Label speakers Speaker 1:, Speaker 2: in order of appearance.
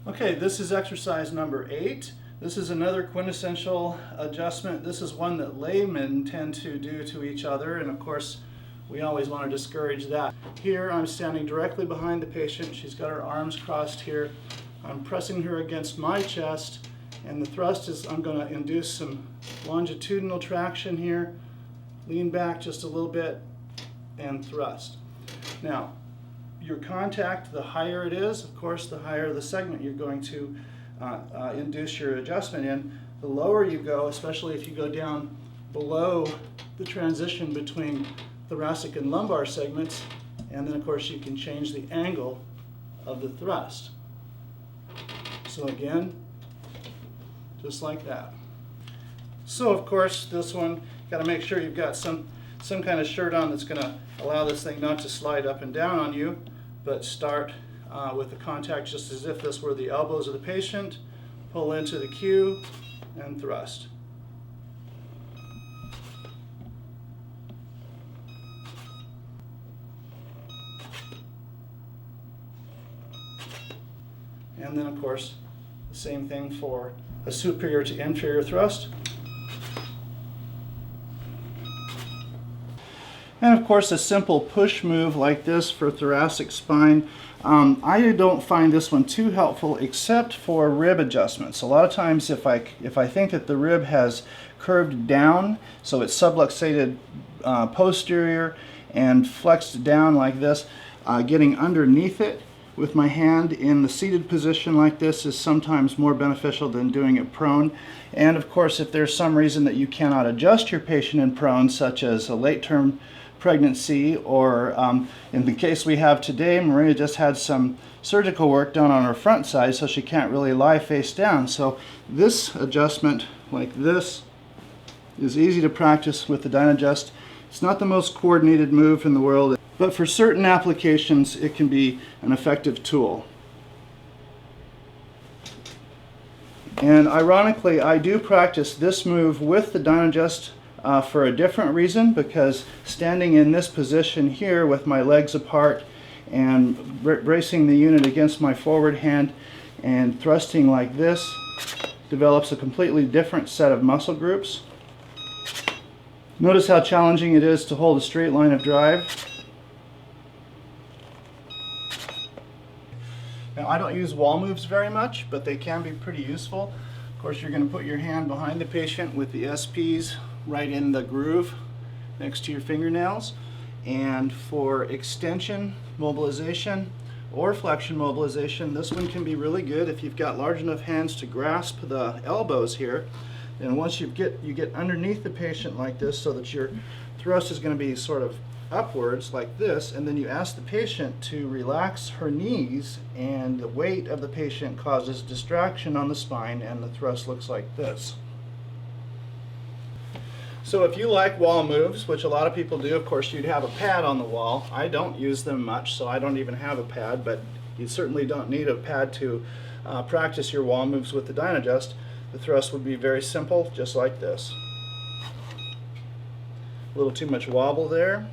Speaker 1: Okay, this is exercise number 8. This is another quintessential adjustment. This is one that laymen tend to do to each other, and of course we always want to discourage that. Here I'm standing directly behind the patient. She's got her arms crossed here. I'm pressing her against my chest, and the thrust is I'm going to induce some longitudinal traction here. Lean back just a little bit and thrust. Now, your contact, the higher it is, of course, the higher the segment you're going to induce your adjustment in. The lower you go, especially if you go down below the transition between thoracic and lumbar segments, and then of course you can change the angle of the thrust. So again, just like that. So of course this one, got to make sure you've got some kind of shirt on that's going to allow this thing not to slide up and down on you, but start with the contact just as if this were the elbows of the patient. Pull into the cue and thrust. And then of course the same thing for a superior to inferior thrust. And of course a simple push move like this for thoracic spine. I don't find this one too helpful except for rib adjustments. A lot of times if I think that the rib has curved down, so it's subluxated posterior and flexed down like this, getting underneath it with my hand in the seated position like this is sometimes more beneficial than doing it prone. And of course if there's some reason that you cannot adjust your patient in prone, such as a late-term pregnancy, or in the case we have today, Maria just had some surgical work done on her front side, so she can't really lie face down. So this adjustment like this is easy to practice with the Dynadjust. It's not the most coordinated move in the world, but for certain applications it can be an effective tool. And ironically, I do practice this move with the Dynadjust for a different reason, because standing in this position here with my legs apart and bracing the unit against my forward hand and thrusting like this develops a completely different set of muscle groups. Notice how challenging it is to hold a straight line of drive. Now, I don't use wall moves very much, but they can be pretty useful. Of course, you're going to put your hand behind the patient with the SPs right in the groove next to your fingernails. And for extension mobilization or flexion mobilization, this one can be really good if you've got large enough hands to grasp the elbows here. And once you get underneath the patient like this, so that your thrust is going to be sort of upwards like this, and then you ask the patient to relax her knees, and the weight of the patient causes distraction on the spine, and the thrust looks like this. So if you like wall moves, which a lot of people do, of course you'd have a pad on the wall. I don't use them much, so I don't even have a pad, but you certainly don't need a pad to practice your wall moves with the Dynadjust. The thrust would be very simple, just like this. A little too much wobble there.